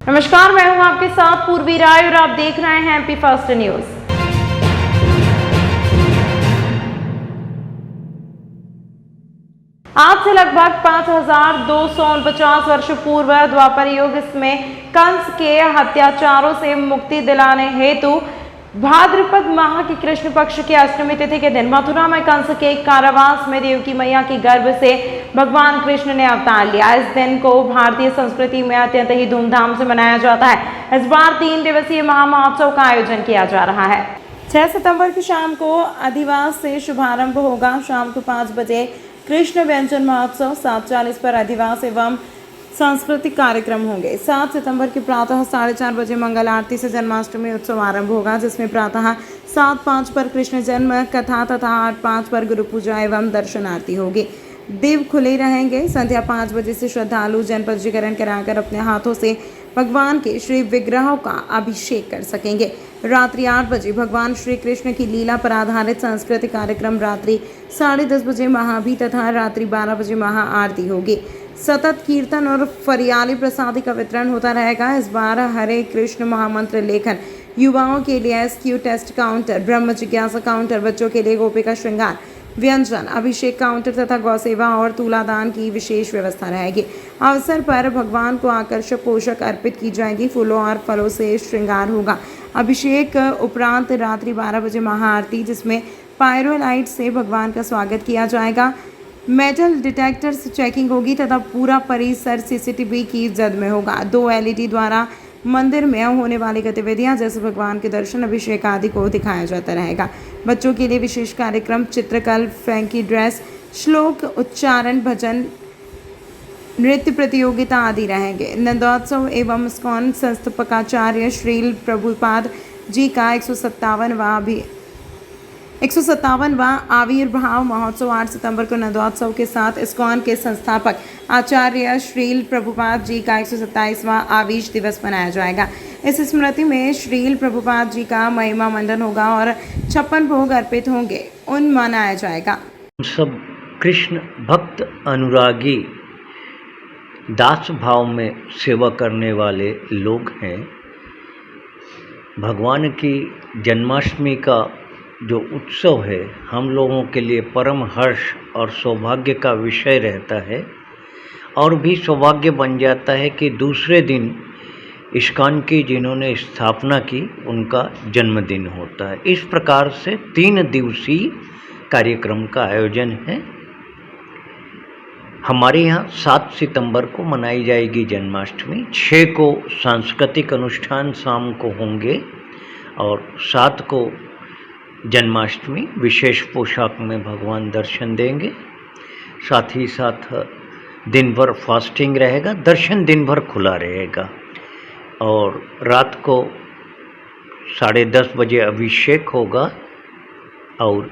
नमस्कार, मैं हूं आपके साथ पूर्वी राय और आप देख रहे हैं एमपी फर्स्ट न्यूज। आज से लगभग 5249 वर्ष पूर्व द्वापर युग में कंस के हत्याचारों से मुक्ति दिलाने हेतु भाद्रपद माह की कृष्ण पक्ष की अष्टमी तिथि के दिन मथुरा में कंस के कारावास में देवकी मैया की गर्भ से भगवान कृष्ण ने अवतार लिया। इस दिन को भारतीय संस्कृति में अत्यंत ही धूमधाम से मनाया जाता है। इस बार 3 दिवसीय महामहोत्सव का आयोजन किया जा रहा है। 6 सितंबर की शाम को अधिवास से शुभारंभ होगा। शाम को 5 बजे कृष्ण व्यंजन महोत्सव, 7:40 पर अधिवास एवं सांस्कृतिक कार्यक्रम होंगे। 7 सितंबर की प्रातः 4:30 बजे मंगल आरती से जन्माष्टमी उत्सव आरंभ होगा, जिसमें प्रातः 7:05 पर कृष्ण जन्म कथा तथा 8:05 पर गुरु पूजा एवं दर्शन आरती होगी। दीप खुले रहेंगे। संध्या 5 बजे से श्रद्धालु जन पंजीकरण कराकर अपने हाथों से भगवान के श्री विग्रहों का अभिषेक कर सकेंगे। रात्रि 8 बजे भगवान श्री कृष्ण की लीला पर आधारित सांस्कृतिक कार्यक्रम, रात्रि 10:30 बजे महाभी तथा रात्रि 12 बजे महाआरती होगी। सतत कीर्तन और फरियाली प्रसादी का वितरण होता रहेगा। इस बार हरे कृष्ण महामंत्र लेखन, युवाओं के लिए एसक्यू टेस्ट काउंटर, ब्रह्म जिज्ञासा काउंटर, बच्चों के लिए गोपिका श्रृंगार, व्यंजन, अभिषेक काउंटर तथा गौसेवा और तुलादान की विशेष व्यवस्था रहेगी। अवसर पर भगवान को आकर्षक पोषक अर्पित की जाएगी। फूलों और फलों से श्रृंगार होगा। अभिषेक उपरांत रात्रि 12 बजे महाआरती, जिसमें पायरोलाइट से भगवान का स्वागत किया जाएगा। मेटल डिटेक्टर से चेकिंग होगी तथा पूरा परिसर सीसीटीवी की जद में होगा। 2 एलईडी द्वारा मंदिर में होने वाली गतिविधियां जैसे भगवान के दर्शन, अभिषेक आदि को दिखाया जाता रहेगा। बच्चों के लिए विशेष कार्यक्रम, चित्रकला, फैंकी ड्रेस, श्लोक उच्चारण, भजन, नृत्य प्रतियोगिता आदि रहेंगे। नंदोत्सव एवं इस्कॉन संस्थापकाचार्य श्रील प्रभुपाद जी का 157वां आविर्भाव महोत्सव 8 सितंबर को नंदोत्सव के साथ इस्कॉन के संस्थापक आचार्य श्रील प्रभुपाद जी का 127वां आविष दिवस मनाया जाएगा। इस स्मृति में श्रील प्रभुपाद जी का महिमा मंडन होगा और 56 भोग अर्पित होंगे, उन मनाया जाएगा। सब कृष्ण भक्त अनुरागी दास भाव में सेवा करने वाले लोग हैं। भगवान की जन्माष्टमी का जो उत्सव है हम लोगों के लिए परम हर्ष और सौभाग्य का विषय रहता है, और भी सौभाग्य बन जाता है कि दूसरे दिन इस्कॉन की जिन्होंने स्थापना की उनका जन्मदिन होता है। इस प्रकार से 3 दिवसीय कार्यक्रम का आयोजन है। हमारे यहाँ 7 सितंबर को मनाई जाएगी जन्माष्टमी। 6 को सांस्कृतिक अनुष्ठान शाम को होंगे और 7 को जन्माष्टमी विशेष पोशाक में भगवान दर्शन देंगे। साथ ही साथ दिन भर फास्टिंग रहेगा, दर्शन दिन भर खुला रहेगा और रात को 10:30 बजे अभिषेक होगा और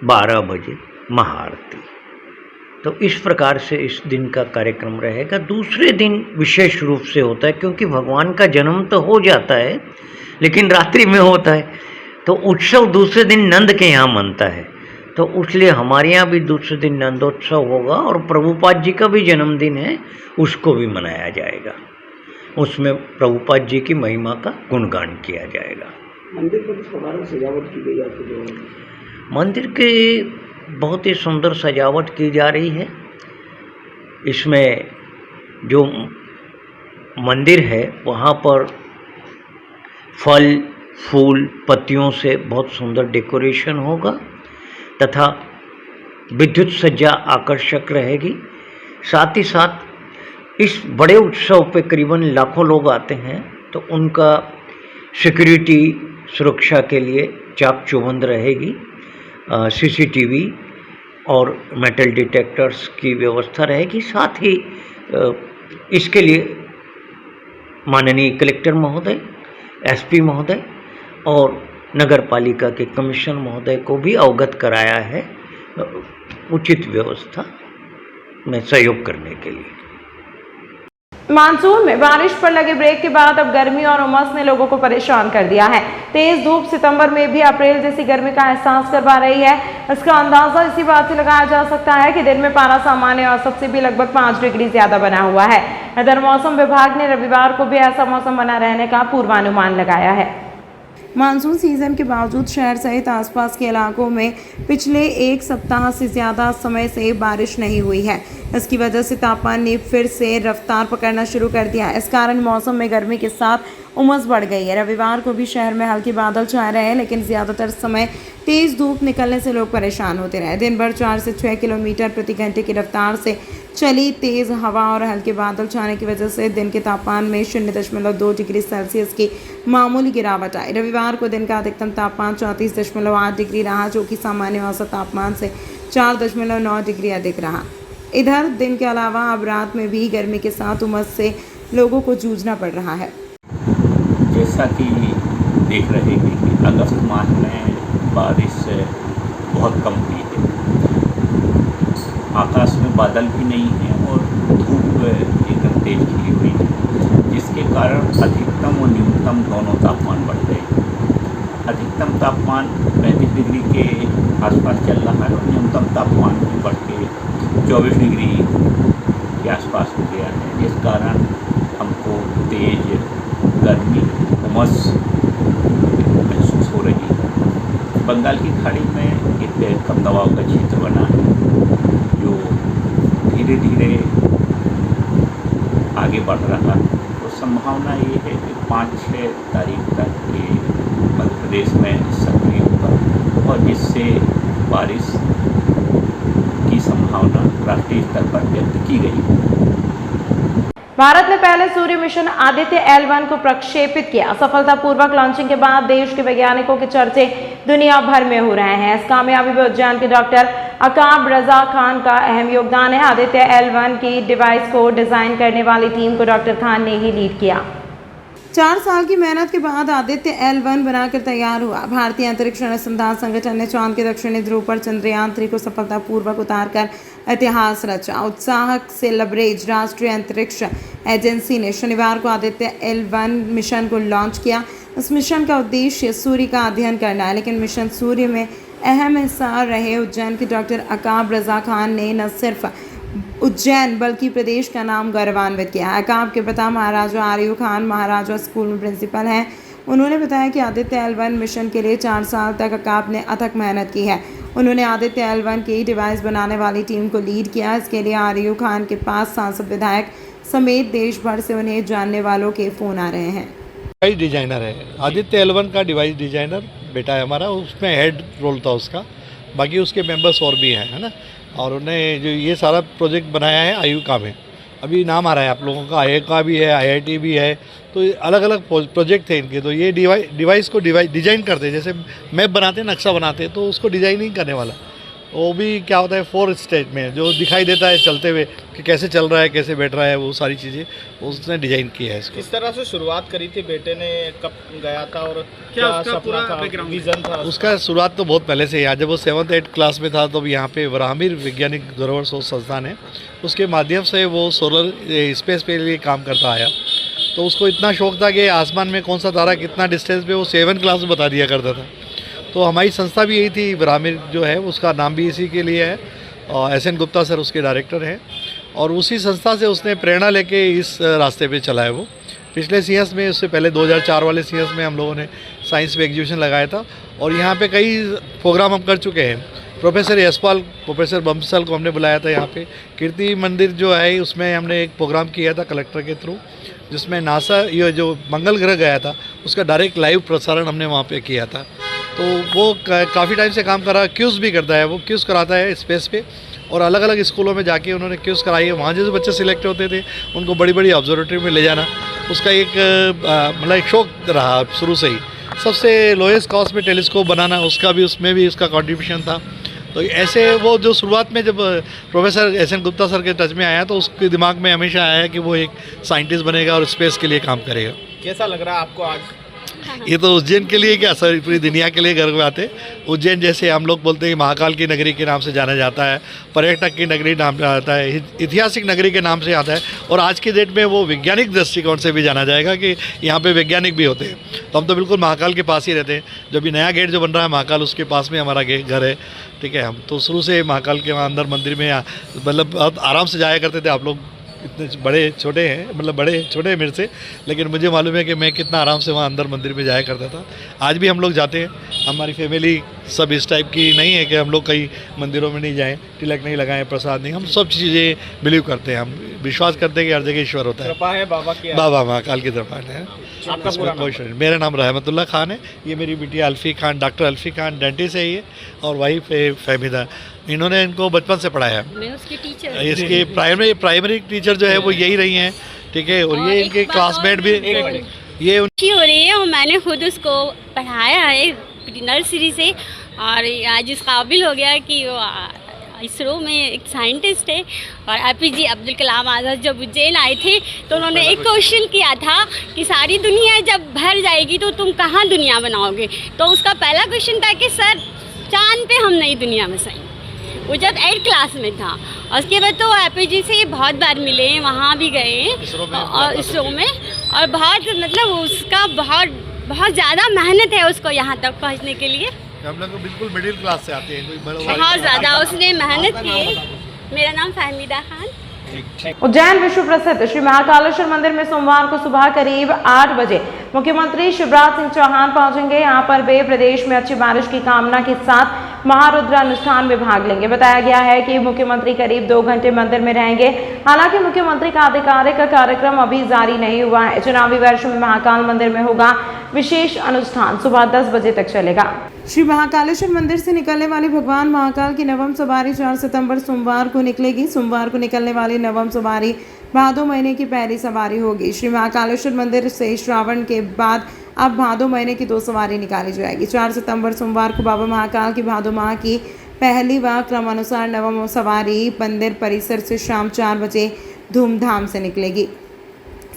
12 बजे महाआरती। तो इस प्रकार से इस दिन का कार्यक्रम रहेगा। दूसरे दिन विशेष रूप से होता है क्योंकि भगवान का जन्म तो हो जाता है लेकिन रात्रि में होता है, तो उत्सव दूसरे दिन नंद के यहाँ मनता है, तो इसलिए हमारे यहाँ भी दूसरे दिन नंदोत्सव होगा और प्रभुपाद जी का भी जन्मदिन है, उसको भी मनाया जाएगा। उसमें प्रभुपाद जी की महिमा का गुणगान किया जाएगा। मंदिर पर किस प्रकार से सजावट की गई आपके? मंदिर की बहुत ही सुंदर सजावट की जा रही है। इसमें जो मंदिर है वहाँ पर फल, फूल, पत्तियों से बहुत सुंदर डेकोरेशन होगा तथा विद्युत सज्जा आकर्षक रहेगी। साथ ही साथ इस बड़े उत्सव पे करीबन लाखों लोग आते हैं, तो उनका सिक्योरिटी सुरक्षा के लिए चाक चौबंद रहेगी। सीसीटीवी और मेटल डिटेक्टर्स की व्यवस्था रहेगी। साथ ही इसके लिए माननीय कलेक्टर महोदय, एसपी महोदय और नगर पालिका के कमिश्नर महोदय को भी अवगत कराया है उचित व्यवस्था में सहयोग करने के लिए। मानसून में बारिश पर लगे ब्रेक के बाद अब गर्मी और उमस ने लोगों को परेशान कर दिया है। तेज धूप सितंबर में भी अप्रैल जैसी गर्मी का एहसास करवा रही है। इसका अंदाजा इसी बात से लगाया जा सकता है कि दिन में पारा सामान्य औसत से भी लगभग 5 डिग्री ज्यादा बना हुआ है। इधर मौसम विभाग ने रविवार को भी ऐसा मौसम बना रहने का पूर्वानुमान लगाया है। मानसून सीजन के बावजूद शहर सहित आसपास के इलाकों में पिछले एक सप्ताह से ज़्यादा समय से बारिश नहीं हुई है। इसकी वजह से तापमान ने फिर से रफ्तार पकड़ना शुरू कर दिया। इस कारण मौसम में गर्मी के साथ उमस बढ़ गई है। रविवार को भी शहर में हल्के बादल छाए रहे, लेकिन ज़्यादातर समय तेज़ धूप निकलने से लोग परेशान होते रहे। दिन भर 4 से 6 किलोमीटर प्रति घंटे की रफ्तार से चली तेज़ हवा और हल्के बादल छाने की वजह से दिन के तापमान में 0.2 डिग्री सेल्सियस की मामूली गिरावट आई। रविवार को दिन का अधिकतम तापमान 34.8 डिग्री रहा, जो कि सामान्य औसत तापमान से 4.9 डिग्री अधिक रहा। इधर दिन के अलावा अब रात में भी गर्मी के साथ उमस से लोगों को जूझना पड़ रहा है। जैसा कि देख रहे हैं कि अगस्त माह में बारिश बहुत कम हुई है। आकाश में बादल भी नहीं है और धूप एकदम तेज खिली हुई है, जिसके कारण अधिकतम और न्यूनतम दोनों तापमान बढ़ गए। अधिकतम तापमान 35 डिग्री के आसपास चल रहा है और न्यूनतम तापमान भी बढ़ के 24 डिग्री के आसपास हो गया है, जिस कारण हमको तेज गर्मी उमस महसूस हो रही है। बंगाल की खाड़ी में एक कम दबाव का क्षेत्र बना है, जो धीरे धीरे आगे बढ़ रहा है। तो संभावना ये है कि 5-6 तारीख तक ये मध्य प्रदेश में सक्रिय होगा और जिससे बारिश की संभावना राष्ट्रीय स्तर पर व्यक्त की गई। भारत ने पहले सूर्य मिशन आदित्य L1 को प्रक्षेपित किया। सफलतापूर्वक लॉन्चिंग के बाद देश के वैज्ञानिकों के चर्चे दुनिया भर में हो रहे हैं। इस कामयाबी में उज्जैन के डॉक्टर अकाब रजा खान का अहम योगदान है। आदित्य L1 की डिवाइस को डिजाइन करने वाली टीम को डॉक्टर खान ने ही लीड किया। 4 साल की मेहनत के बाद आदित्य L1 बनाकर तैयार हुआ। भारतीय अंतरिक्ष अनुसंधान संगठन ने चांद के दक्षिणी ध्रुव पर चंद्रयान 3 को सफलतापूर्वक उतारकर इतिहास रचा। उत्साह से लबरेज राष्ट्रीय अंतरिक्ष एजेंसी ने शनिवार को आदित्य L1 मिशन को लॉन्च किया। इस मिशन का उद्देश्य सूर्य का अध्ययन करना है, लेकिन मिशन सूर्य में अहम हिस्सा रहे उज्जैन के डॉक्टर अकाब रजा खान ने न सिर्फ उज्जैन बल्कि प्रदेश का नाम गौरवान्वित किया। अकाब के पिता महाराजा आर्यू खान महाराजा स्कूल में प्रिंसिपल हैं। उन्होंने बताया कि आदित्य L1 मिशन के लिए 4 साल तक अकाब ने अथक मेहनत की है। उन्होंने आदित्य L1 की डिवाइस बनाने वाली टीम को लीड किया। इसके लिए आर्यू खान के पास सांसद विधायक समेत देश भर से उन्हें जानने वालों के फ़ोन आ रहे हैं। डिवाइस डिजाइनर है आदित्य L1 का डिवाइस डिजाइनर बेटा है हमारा, उसमें हेड रोल था उसका। बाकी उसके मेंबर्स और भी हैं, है ना। और उन्हें जो ये सारा प्रोजेक्ट बनाया है आयुका में, अभी नाम आ रहा है आप लोगों का, आयुका भी है, IIT भी है, तो अलग अलग प्रोजेक्ट थे इनके। तो ये डिवाइस को डिज़ाइन करते, जैसे मैप बनाते हैं, नक्शा बनाते हैं, तो उसको डिज़ाइनिंग करने वाला वो भी क्या होता है 4 स्टेज में जो दिखाई देता है चलते हुए कि कैसे चल रहा है, कैसे बैठ रहा है, वो सारी चीज़ें उसने डिज़ाइन किया है इसको। किस तरह से शुरुआत करी थी बेटे ने, कब गया था और क्या उसका पूरा विजन था? उसका शुरुआत तो बहुत पहले से ही, जब वो 7th-8th क्लास में था तो यहाँ पे वराहमीर वैज्ञानिक धरोहर शोध संस्थान है, उसके माध्यम से वो सोलर स्पेस पे लिए काम करता आया। तो उसको इतना शौक था कि आसमान में कौन सा तारा कितना डिस्टेंस पे, वो 7th क्लास में बता दिया करता था। तो हमारी संस्था भी यही थी, वराहमीर जो है उसका नाम भी इसी के लिए है, और SN गुप्ता सर उसके डायरेक्टर हैं। और उसी संस्था से उसने प्रेरणा लेके इस रास्ते पे चला है। वो पिछले CS में, उससे पहले 2004 वाले CS में हम लोगों ने साइंस में एग्जीबिशन लगाया था, और यहाँ पे कई प्रोग्राम हम कर चुके हैं। प्रोफेसर यशपाल, प्रोफेसर बंसल को हमने बुलाया था यहाँ पे। कीर्ति मंदिर जो है उसमें हमने एक प्रोग्राम किया था कलेक्टर के थ्रू, जिसमें नासा ये जो मंगल ग्रह गया था उसका डायरेक्ट लाइव प्रसारण हमने वहाँ पे किया था। तो वो काफ़ी टाइम से काम कर रहा है, क्यूज़ भी करता है, वो क्यूज़ कराता है स्पेस पे, और अलग अलग स्कूलों में जाके उन्होंने क्यूज़ कराई है। वहाँ जो बच्चे सिलेक्ट होते थे उनको बड़ी बड़ी ऑब्जर्वेटरी में ले जाना उसका एक मतलब एक शौक रहा शुरू से ही। सबसे लोएस्ट कॉस्ट में टेलीस्कोप बनाना, उसका भी, उसमें भी उसका कॉन्ट्रीब्यूशन था। तो ऐसे वो जो शुरुआत में जब प्रोफेसर SN गुप्ता सर के टच में आया तो उसके दिमाग में हमेशा आया कि वो एक साइंटिस्ट बनेगा और स्पेस के लिए काम करेगा। कैसा लग रहा है आपको आज? ये तो उज्जैन के लिए क्या, सर पूरी दुनिया के लिए गर्व की बात है। उज्जैन जैसे हम लोग बोलते हैं कि महाकाल की नगरी के नाम से जाना जाता है, पर्यटक की नगरी नाम जाना जाता है, ऐतिहासिक नगरी के नाम से आता है, और आज की डेट में वो वैज्ञानिक दृष्टिकोण से भी जाना जाएगा कि यहाँ पे वैज्ञानिक भी होते हैं। तो हम तो बिल्कुल महाकाल के पास ही रहते हैं। जब ये नया गेट जो बन रहा है महाकाल, उसके पास में हमारा घर है, ठीक है। हम तो शुरू से महाकाल के वहाँ अंदर मंदिर में मतलब बहुत आराम से जाया करते थे। आप लोग इतने बड़े छोटे हैं, मतलब बड़े छोटे हैं मेरे से, लेकिन मुझे मालूम है कि मैं कितना आराम से वहाँ अंदर मंदिर में जाया करता था। आज भी हम लोग जाते हैं। हमारी फैमिली सब इस टाइप की नहीं है कि हम लोग कई मंदिरों में नहीं जाएं, तिलक नहीं लगाएं, प्रसाद नहीं। हम सब चीज़ें बिलीव करते हैं। हम विश्वास करते हैं कि हर जगह ईश्वर होता है। कृपा है बाबा की। बाबा महाकाल की कृपा है। आपका पूरा नाम? मेरा नाम रहमतुल्लाह खान है। ये मेरी बिटिया अल्फ़ी खान, डॉक्टर अल्फ़ी खान डेंटिस्ट है ये, और वाइफ है फहमीदा। इन्होंने इनको बचपन से पढ़ाया है। मैं उसकी टीचर। इसके प्राइमरी टीचर जो है वो यही रही हैं, ठीक है। और ये इनके क्लासमेट भी ये अच्छी हो रही है, और मैंने खुद उसको पढ़ाया है नर्सरी से, और आज इस काबिल हो गया कि वो इसरो में एक साइंटिस्ट है। और APJ अब्दुल कलाम आज़ाद जब उज्जैन आए थे तो उन्होंने एक क्वेश्चन किया था कि सारी दुनिया जब भर जाएगी तो तुम कहाँ दुनिया बनाओगे। तो उसका पहला क्वेश्चन था कि सर चांद पे हम नई दुनिया बसाएंगे। वो जब 8th क्लास में था। और उसके बाद तो APJ से बहुत बार मिले, वहाँ भी गए और इसरो में, और बहुत मतलब उसका बहुत ज़्यादा मेहनत है उसको यहाँ तक पहुँचने के लिए। हम लोग बिल्कुल मिडिल क्लास से आते हैं, बहुत ज़्यादा उसने मेहनत की है। मेरा नाम फहमीदा खान। उज्जैन विश्व प्रसिद्ध श्री महाकालेश्वर मंदिर में सोमवार को सुबह करीब 8 बजे मुख्यमंत्री शिवराज सिंह चौहान पहुंचेंगे। यहां पर वे प्रदेश में अच्छी बारिश की कामना के साथ महारुद्र अनुष्ठान में भाग लेंगे। बताया गया है कि मुख्यमंत्री करीब 2 घंटे मंदिर में रहेंगे। हालांकि मुख्यमंत्री का आधिकारिक कार्यक्रम अभी जारी नहीं हुआ है। चुनावी वर्ष में महाकाल मंदिर में होगा विशेष अनुष्ठान, सुबह 10 बजे तक चलेगा। श्री महाकालेश्वर मंदिर से निकलने वाली भगवान महाकाल की नवम सवारी 4 सितंबर सोमवार को निकलेगी। सोमवार को निकलने वाली नवम सवारी भादो महीने की पहली सवारी होगी। श्री महाकालेश्वर मंदिर से श्रावण के बाद अब भादो महीने की 2 सवारी निकाली जाएगी। 4 सितंबर सोमवार को बाबा महाकाल की भादो माह की पहली व क्रमानुसार नवम सवारी मंदिर परिसर से शाम 4 बजे धूमधाम से निकलेगी।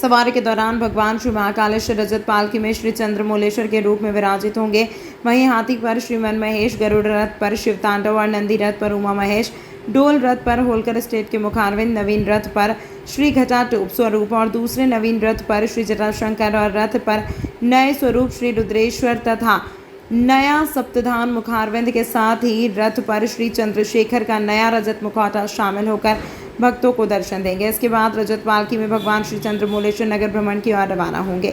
सवारी के दौरान भगवान श्री महाकालेश्वर रजत पालकी में श्री चंद्रमौलेश्वर के रूप में विराजित होंगे। वहीं हाथी पर श्री मन महेश, गरुड़ रथ पर शिव तांडव और नंदी रथ पर उमा महेश, डोल रथ पर होलकर स्टेट के मुखारविंद, नवीन रथ पर श्री घटाटोप स्वरूप और दूसरे नवीन रथ पर श्री जटाशंकर और रथ पर नए स्वरूप श्री रुद्रेश्वर तथा नया सप्तधान मुखारविंद के साथ ही रथ पर श्री चंद्रशेखर का नया रजत मुखौटा शामिल होकर भक्तों को दर्शन देंगे। इसके बाद रजत पालकी में भगवान श्री चंद्रमौलेश्वर नगर भ्रमण की ओर रवाना होंगे।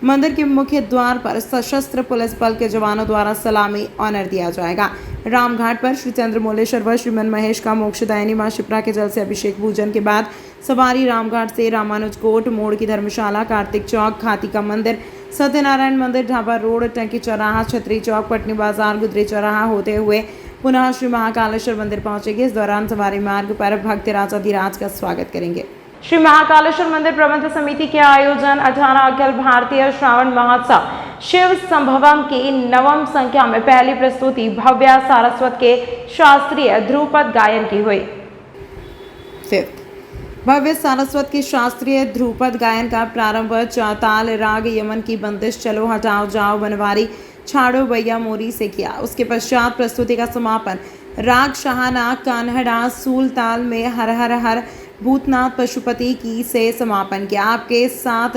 मंदिर के मुख्य द्वार पर सशस्त्र पुलिस बल के जवानों द्वारा सलामी ऑनर दिया जाएगा। रामघाट पर श्री चंद्रमौलेश्वर व श्री मन महेश का मोक्षदायिनी मां शिप्रा के जल से अभिषेक पूजन के बाद सवारी रामघाट से रामानुज कोट मोड़ की धर्मशाला, कार्तिक चौक, खाती का मंदिर, सत्यनारायण मंदिर, ढाबा रोड, टंकी चौराहा, छतरी चौक, पटनी बाजार, गुदरी चौराहा होते हुए पुनः श्री महाकालेश्वर मंदिर पहुंचेंगे। इस दौरान सवारी मार्ग पर भक्त राजाधिराज का स्वागत करेंगे। श्री महाकालेश्वर मंदिर प्रबंध समिति के आयोजन 18 अखिल भारतीय श्रावण महोत्सव शिव संभवम की नवम संख्या में पहली प्रस्तुति भव्य सारस्वत के शास्त्रीय ध्रुपद गायन की हुई। भव्य सारस्वत के शास्त्रीय ध्रुपद गायन का प्रारंभ चौताल राग यमन की बंदिश चलो हटाओ जाओ बनवारी छाड़ो भैया मोरी से किया। उसके पश्चात प्रस्तुति का समापन राग शाहाना कान्हड़ा सूल ताल में हर हर हर भूतनाथ पशुपति की से समापन किया। आपके साथ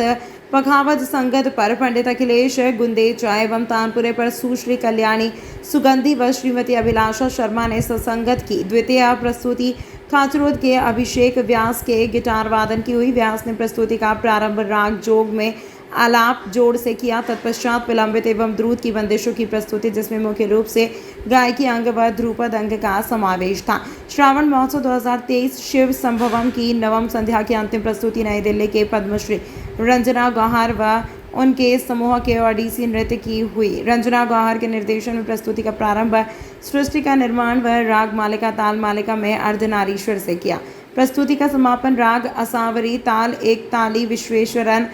पखावज संगत पर पंडित अखिलेश गुंदेचा एवं तानपुरे पर सुश्री कल्याणी सुगंधी व श्रीमती अभिलाषा शर्मा ने सत्संगत की। द्वितीय प्रस्तुति खाचरोद के अभिषेक व्यास के गिटार वादन की हुई। व्यास ने प्रस्तुति का प्रारंभ राग जोग में आलाप जोड़ से किया। तत्पश्चात विलंबित एवं द्रुत की बंदिशों की प्रस्तुति, जिसमें मुख्य रूप से गायकी अंग व ध्रुपद अंग का समावेश था। श्रावण महोत्सव 2023 शिव संभवम की नवम संध्या की अंतिम प्रस्तुति नई दिल्ली के पद्मश्री रंजना गौहर व उनके समूह के ओडिसी नृत्य की हुई। रंजना गौहर के निर्देशन में प्रस्तुति का प्रारंभ सृष्टि का निर्माण व राग मालिका ताल मालिका में अर्धनारीश्वर से किया। प्रस्तुति का समापन राग असावरी ताल एक ताली विश्वेश्वरन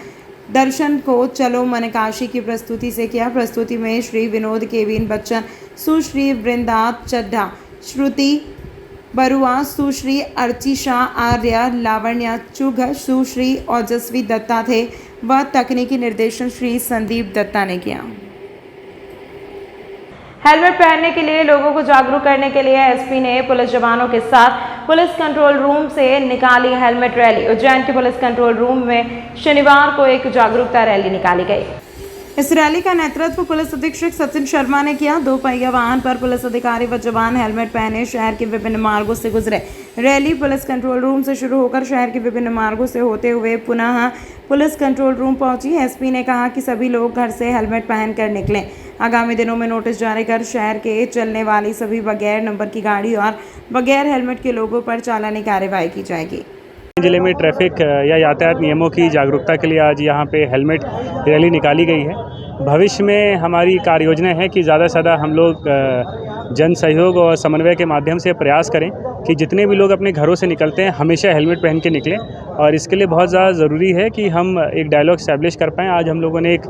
दर्शन को चलो मनकाशी की प्रस्तुति से किया। प्रस्तुति में श्री विनोद केविन बच्चन, सुश्री वृंदा चड्ढा, श्रुति बरुआ, सुश्री अर्चिशा आर्य, लावण्या चुघ, सुश्री ओजस्वी दत्ता थे। व तकनीकी निर्देशन श्री संदीप दत्ता ने किया। हेलमेट पहनने के लिए लोगों को जागरूक करने के लिए एसपी ने पुलिस जवानों के साथ पुलिस कंट्रोल रूम से निकाली हेलमेट रैली। उज्जैन के पुलिस कंट्रोल रूम में शनिवार को एक जागरूकता रैली निकाली गई। इस रैली का नेतृत्व पुलिस अधीक्षक सचिन शर्मा ने किया। 2 पहिया वाहन पर पुलिस अधिकारी व जवान हेलमेट पहने शहर के विभिन्न मार्गों से गुजरे। रैली पुलिस कंट्रोल रूम से शुरू होकर शहर के विभिन्न मार्गों से होते हुए पुनः पुलिस कंट्रोल रूम पहुंची। एसपी ने कहा कि सभी लोग घर से हेलमेट पहनकर निकलें। आगामी दिनों में नोटिस जारी कर शहर के चलने वाली सभी बगैर नंबर की गाड़ी और बगैर हेलमेट के लोगों पर चालानी कार्रवाई की जाएगी। जिले में ट्रैफिक या यातायात नियमों की जागरूकता के लिए आज यहाँ पे हेलमेट रैली निकाली गई है। भविष्य में हमारी कार्य योजना है कि ज़्यादा से ज़्यादा हम लोग जन सहयोग और समन्वय के माध्यम से प्रयास करें कि जितने भी लोग अपने घरों से निकलते हैं हमेशा हेलमेट पहन के निकलें, और इसके लिए बहुत ज़्यादा ज़रूरी है कि हम एक डायलॉग स्टैब्लिश कर पाएँ। आज हम लोगों ने एक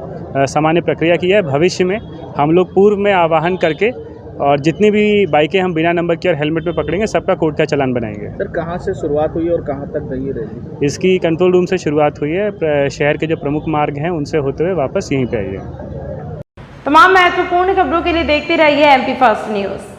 सामान्य प्रक्रिया की है। भविष्य में हम लोग पूर्व में आह्वान करके और जितनी भी बाइकें हम बिना नंबर की और हेलमेट पे पकड़ेंगे सबका कोर्ट का चालान बनाएंगे। सर कहाँ से शुरुआत हुई और कहाँ तक गई रैली? इसकी कंट्रोल रूम से शुरुआत हुई है। शहर के जो प्रमुख मार्ग हैं उनसे होते हुए वापस यहीं पे आई है। तमाम महत्वपूर्ण खबरों के लिए देखते रहिए MP फर्स्ट न्यूज़।